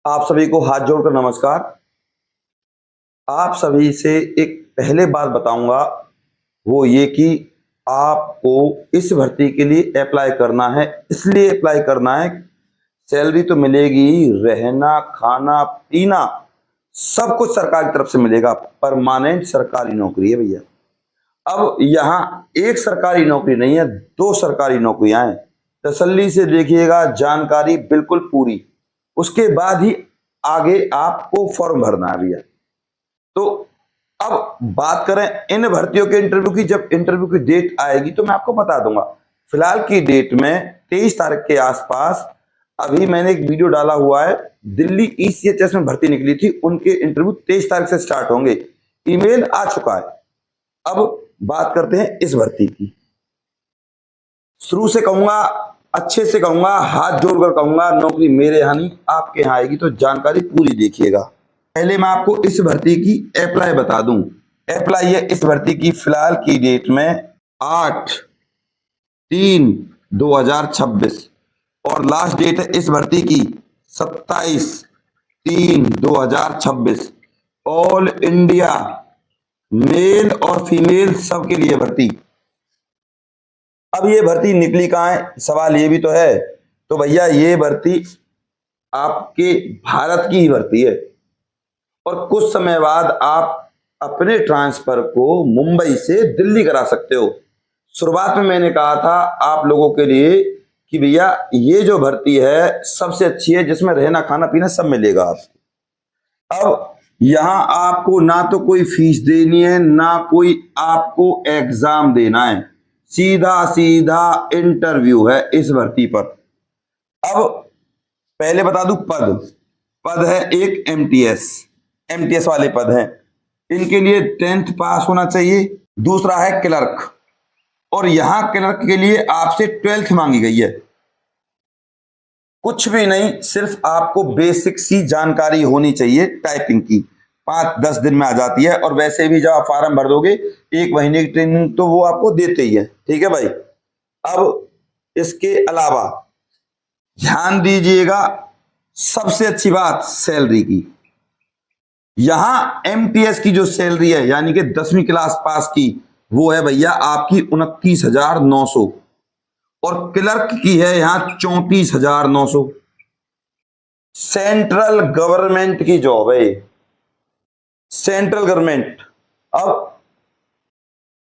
आप सभी को हाथ जोड़कर नमस्कार। आप सभी से एक पहले बात बताऊंगा, वो ये कि आपको इस भर्ती के लिए अप्लाई करना है। इसलिए अप्लाई करना है, सैलरी तो मिलेगी, रहना खाना पीना सब कुछ सरकार की तरफ से मिलेगा। परमानेंट सरकारी नौकरी है भैया। अब यहाँ एक सरकारी नौकरी नहीं है, दो सरकारी नौकरियां हैं। तसल्ली से देखिएगा, जानकारी बिल्कुल पूरी, उसके बाद ही आगे आपको फॉर्म भरना है भैया। तो अब बात करें इन भर्तियों के इंटरव्यू की। जब इंटरव्यू की डेट आएगी तो मैं आपको बता दूंगा। फिलहाल की डेट में 23 तारीख के आसपास अभी मैंने एक वीडियो डाला हुआ है। दिल्ली ईसीएचएस में भर्ती निकली थी, उनके इंटरव्यू 23 तारीख से स्टार्ट होंगे। ईमेल आ चुका है। अब बात करते हैं इस भर्ती की। शुरू से कहूंगा, अच्छे से कहूंगा, हाथ जोड़कर कहूंगा, नौकरी मेरे यहाँ नहीं आपके यहाँ आएगी, तो जानकारी पूरी देखिएगा। पहले मैं आपको इस भर्ती की अप्लाई बता दूं। अप्लाई है इस भर्ती की फिलहाल की डेट में 8/3/2026 और लास्ट डेट है इस भर्ती की 27/3/2026। ऑल इंडिया मेल और फीमेल सबके लिए भर्ती। अब ये भर्ती निकली कहाँ है, सवाल ये भी तो है। तो भैया ये भर्ती आपके भारत की ही भर्ती है और कुछ समय बाद आप अपने ट्रांसफर को मुंबई से दिल्ली करा सकते हो। शुरुआत में मैंने कहा था आप लोगों के लिए कि भैया ये जो भर्ती है सबसे अच्छी है, जिसमें रहना खाना पीना सब मिलेगा आपको। अब यहां आपको ना तो कोई फीस देनी है, ना कोई आपको एग्जाम देना है, सीधा सीधा इंटरव्यू है इस भर्ती पर। अब पहले बता दूं, पद पद है एक एमटीएस। एमटीएस वाले पद हैं, इनके लिए 10th पास होना चाहिए। दूसरा है क्लर्क, और यहां क्लर्क के लिए आपसे 12th मांगी गई है। कुछ भी नहीं, सिर्फ आपको बेसिक सी जानकारी होनी चाहिए टाइपिंग की। 5-10 दिन में आ जाती है, और वैसे भी जब आप फॉर्म भर दोगे 1 महीने की ट्रेनिंग तो वो आपको देते ही है। ठीक है भाई। अब इसके अलावा ध्यान दीजिएगा, सबसे अच्छी बात सैलरी की। यहां एमटीएस की जो सैलरी है, यानी कि 10वीं क्लास पास की, वो है भैया आपकी 29,900, और क्लर्क की है यहां 34,900। सेंट्रल गवर्नमेंट की जॉब है, सेंट्रल गवर्नमेंट। अब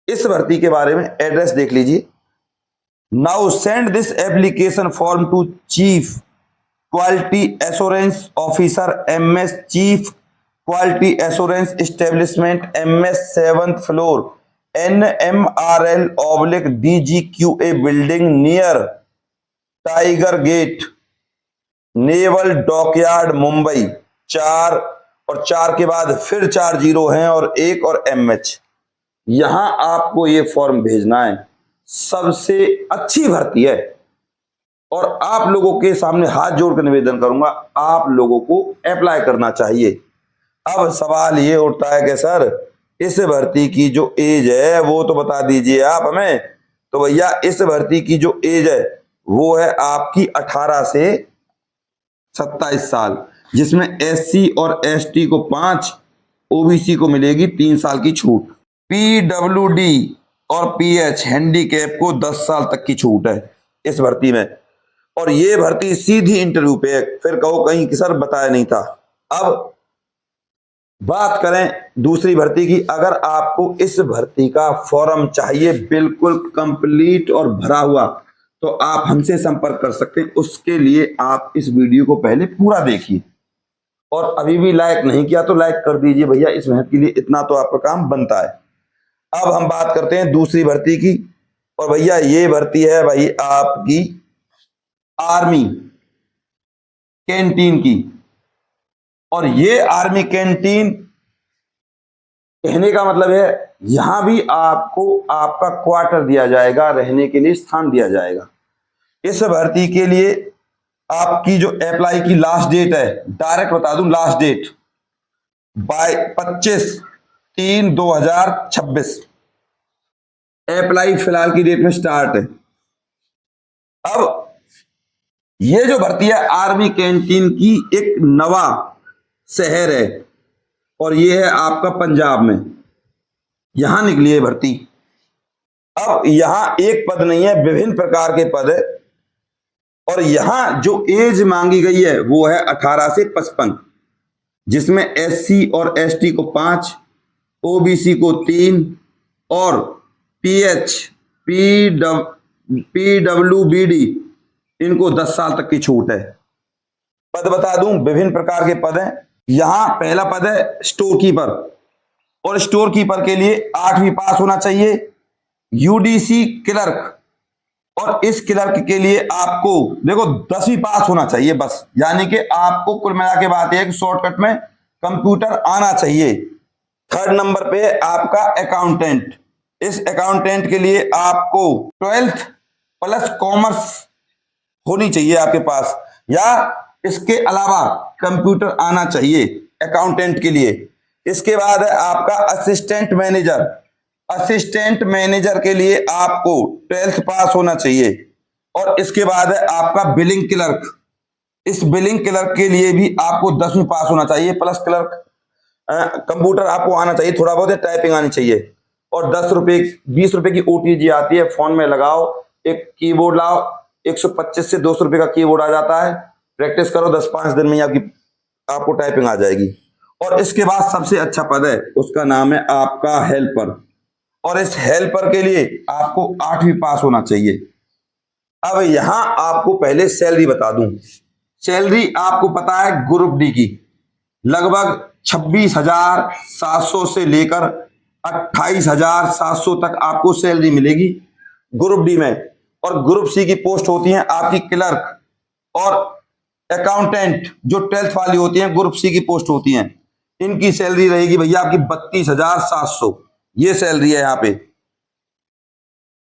इस भर्ती के बारे में एड्रेस देख लीजिए। Now send this application form to chief quality assurance officer MS, chief quality assurance establishment MS, 7th floor, NMRL/DGQA building near Tiger Gate, naval dockyard, Mumbai. 4 और 4 के बाद फिर 4 जीरो हैं और 1 और MH। यहां आपको ये फॉर्म भेजना है। सबसे अच्छी भर्ती है, और आप लोगों के सामने हाथ जोड़कर निवेदन करूंगा, आप लोगों को अप्लाई करना चाहिए। अब सवाल ये उठता है कि सर इस भर्ती की जो एज है वो तो बता दीजिए आप हमें। तो भैया इस भर्ती की जो एज है वो है आपकी 18 से 27 साल, जिसमें SC और ST को 5, OBC को मिलेगी 3 साल की छूट। PWD और PH हैंडीकैप को 10 साल तक की छूट है इस भर्ती में। और ये भर्ती सीधी इंटरव्यू पे है, फिर कहो कहीं कि सर बताया नहीं था। अब बात करें दूसरी भर्ती की। अगर आपको इस भर्ती का फॉर्म चाहिए बिल्कुल कंप्लीट और भरा हुआ, तो आप हमसे संपर्क कर सकते हैं। उसके लिए आप इस वीडियो को पहले पूरा देखिए, और अभी भी लाइक नहीं किया तो लाइक कर दीजिए भैया, इस मेहनत के लिए इतना तो आपका काम बनता है। अब हम बात करते हैं दूसरी भर्ती की, और भैया ये भर्ती है भाई आपकी आर्मी कैंटीन की। और ये आर्मी कैंटीन कहने का मतलब है यहां भी आपको आपका क्वार्टर दिया जाएगा, रहने के लिए स्थान दिया जाएगा। इस भर्ती के लिए आपकी जो अप्लाई की लास्ट डेट है, डायरेक्ट बता दूं लास्ट डेट 25/3/2026 अप्लाई फिलहाल की डेट में स्टार्ट है। अब ये जो भर्ती है आर्मी कैंटीन की एक नवा शहर है और ये है आपका पंजाब में, यहां निकली है भर्ती। अब यहां एक पद नहीं है, विभिन्न प्रकार के पद है और यहां जो एज मांगी गई है वो है 18 से 55, जिसमें एससी और एसटी को 5, ओबीसी को 3 और पीडब्ल्यूबीडी इनको 10 साल तक की छूट है। पद बता दूं, विभिन्न प्रकार के पद हैं। यहां पहला पद है स्टोर कीपर और स्टोर कीपर के लिए 8वीं पास होना चाहिए। यूडीसी क्लर्क और इस क्लर्क के लिए आपको देखो 10वीं पास होना चाहिए बस, यानी कि आपको कुल मिला के बात यह है कि शॉर्टकट में कंप्यूटर आना चाहिए। थर्ड नंबर पे आपका अकाउंटेंट, इस अकाउंटेंट के लिए आपको 12th प्लस कॉमर्स होनी चाहिए आपके पास, या इसके अलावा कंप्यूटर आना चाहिए अकाउंटेंट के लिए। इसके बाद है आपका असिस्टेंट मैनेजर, असिस्टेंट मैनेजर के लिए आपको 12th पास होना चाहिए। और इसके बाद है आपका बिलिंग क्लर्क, इस बिलिंग क्लर्क के लिए भी आपको 10वीं पास होना चाहिए प्लस क्लर्क, कंप्यूटर आपको आना चाहिए, थोड़ा बहुत टाइपिंग आनी चाहिए। और 10 रुपए 20 रुपए की ओटीजी आती है, फोन में लगाओ, एक कीबोर्ड लाओ, 125 से 200 रुपए का कीबोर्ड आ जाता है, प्रैक्टिस करो, 10-5 दिन में आपको टाइपिंग आ जाएगी। और इसके बाद सबसे अच्छा पद है, उसका नाम है आपका हेल्पर, और इस हेल्पर के लिए आपको 8वीं पास होना चाहिए। अब यहां आपको पहले सैलरी बता दूं, सैलरी आपको पता है ग्रुप डी की लगभग 26,700 से लेकर 28,700 तक आपको सैलरी मिलेगी ग्रुप डी में। और ग्रुप सी की पोस्ट होती है आपकी क्लर्क और अकाउंटेंट, जो 12th वाली होती हैं ग्रुप सी की पोस्ट होती हैं, इनकी सैलरी रहेगी भैया आपकी 32,700, ये सैलरी है यहां पे।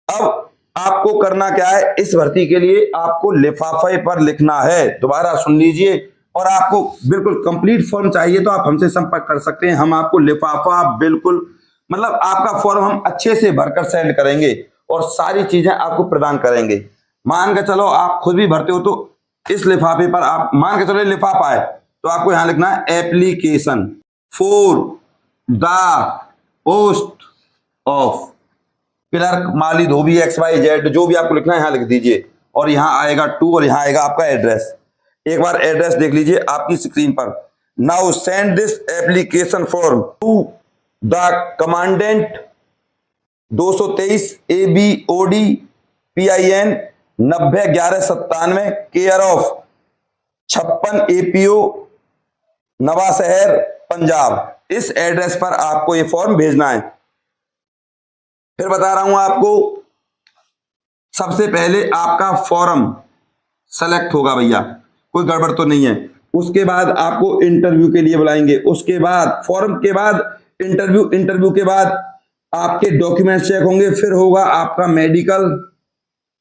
अब आपको करना क्या है, इस भर्ती के लिए आपको लिफाफे पर लिखना है, दोबारा सुन लीजिए, और आपको बिल्कुल कंप्लीट फॉर्म चाहिए तो आप हमसे संपर्क कर सकते हैं। हम आपको लिफाफा बिल्कुल मतलब आपका फॉर्म हम अच्छे से भरकर सेंड करेंगे और सारी चीजें आपको प्रदान करेंगे। मान के चलो आप खुद भी भरते हो तो इस लिफाफे पर आप मान के चलो लिफाफा है तो आपको यहां लिखना है application for the post of clerk Mali Dhobi XYZ, जो भी आपको लिखना है यहां लिख दीजिए। और यहां आएगा टू और यहां आएगा आपका एड्रेस। एक बार एड्रेस देख लीजिए आपकी स्क्रीन पर। Now send this application form to the commandant 223 ABOD PIN 901197 care of 56 APO नवा शहर पंजाब। इस एड्रेस पर आपको यह फॉर्म भेजना है। फिर बता रहा हूं आपको, सबसे पहले आपका फॉर्म सेलेक्ट होगा भैया, कोई गड़बड़ तो नहीं है। उसके बाद आपको इंटरव्यू के लिए बुलाएंगे, उसके बाद फॉर्म के बाद इंटरव्यू के बाद आपके डॉक्यूमेंट्स चेक होंगे, फिर होगा आपका मेडिकल,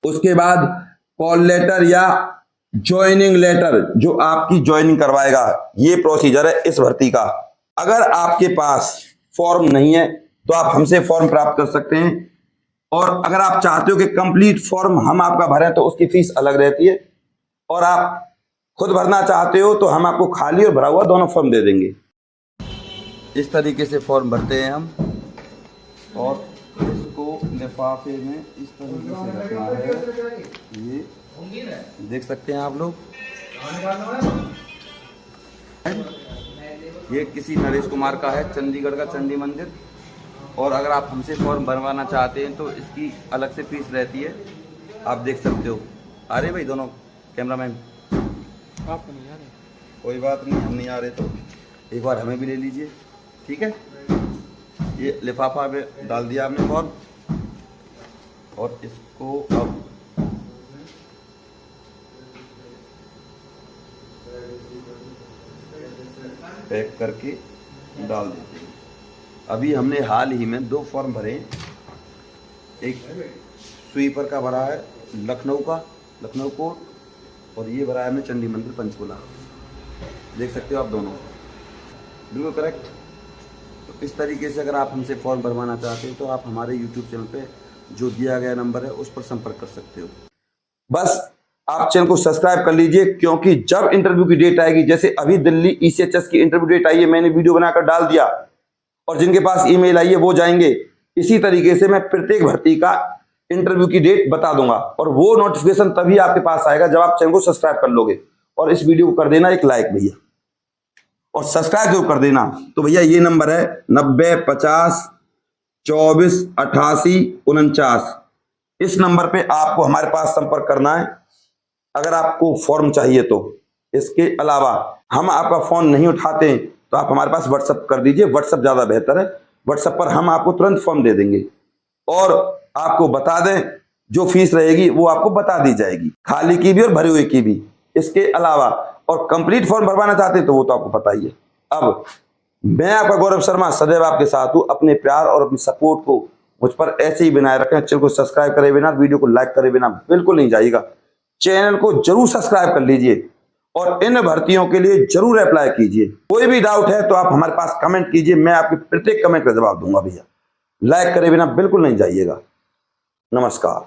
उसके बाद कॉल लेटर या ज्वाइनिंग लेटर जो आपकी ज्वाइनिंग करवाएगा। ये प्रोसीजर है इस भर्ती का। अगर आपके पास फॉर्म नहीं है तो आप हमसे फॉर्म प्राप्त कर सकते हैं, और अगर आप चाहते हो कि कंप्लीट फॉर्म हम आपका भरें तो उसकी फीस अलग रहती है, और आप खुद भरना चाहते हो तो हम आपको खाली और भरा हुआ दोनों फॉर्म दे देंगे। इस तरीके से फॉर्म भरते हैं हम, और इसको लिफाफे में इस तरीके से रखना है। ये देख सकते हैं आप लोग, ये किसी नरेश कुमार का है, चंडीगढ़ का चंडी मंदिर। और अगर आप हमसे फॉर्म भरवाना चाहते हैं तो इसकी अलग से फीस रहती है, आप देख सकते हो। अरे भाई दोनों कैमरामैन आपको नहीं आ रहे, कोई बात नहीं, हम नहीं आ रहे तो एक बार हमें भी ले लीजिए, ठीक है। ये लिफाफा में डाल दिया आपने फॉर्म, और इसको अब पैक करके डाल देते हैं। अभी हमने हाल ही में 2 फॉर्म भरे, एक स्वीपर का भरा है लखनऊ कोर्ट, और ये भरा है हमने चंडी मंदिर पंचकुला। देख सकते हो आप दोनों, बिल्कुल करेक्ट। तो इस तरीके से अगर आप हमसे फॉर्म भरवाना चाहते हैं तो आप हमारे YouTube चैनल पे जो दिया गया नंबर है उस पर संपर्क कर सकते हो। बस आप चैनल को सब्सक्राइब कर लीजिए, क्योंकि जब इंटरव्यू की डेट आएगी, जैसे अभी दिल्ली ECHS की इंटरव्यू डेट आई है, मैंने वीडियो बनाकर डाल दिया और जिनके पास ईमेल आई है वो जाएंगे। इसी तरीके से मैं प्रत्येक भर्ती का इंटरव्यू की डेट बता दूंगा और वो नोटिफिकेशन तभी आपके पास आएगा जब आप चैनल को सब्सक्राइब कर लोगे। और इस वीडियो को कर देना एक लाइक भैया, और सब्सक्राइब जरूर कर देना। तो भैया ये नंबर है 90 50 24 88 49। इस नंबर पे आपको हमारे पास संपर्क करना है अगर आपको फॉर्म चाहिए तो। इसके अलावा हम आपका फोन नहीं उठाते हैं तो आप हमारे पास व्हाट्सएप कर दीजिए, व्हाट्सएप ज्यादा बेहतर है। व्हाट्सएप पर हम आपको तुरंत फॉर्म दे देंगे और आपको बता दें जो फीस रहेगी वो आपको बता दी जाएगी, खाली की भी और भरे हुए की भी। इसके अलावा और कंप्लीट फॉर्म भरवाना चाहते हैं तो वो तो आपको पता ही है। अब मैं आपका गौरव शर्मा सदैव आपके साथ हूं। अपने प्यार और अपनी सपोर्ट को मुझ पर ऐसे ही बनाए रखें। चैनल को सब्सक्राइब करे बिना, वीडियो को लाइक करे बिना बिल्कुल नहीं जाइएगा। चैनल को जरूर सब्सक्राइब कर लीजिए और इन भर्तियों के लिए जरूर अप्लाई कीजिए। कोई भी डाउट है तो आप हमारे पास कमेंट कीजिए, मैं आपके प्रत्येक कमेंट का जवाब दूंगा भैया। लाइक करे बिना बिल्कुल नहीं जाइएगा। नमस्कार।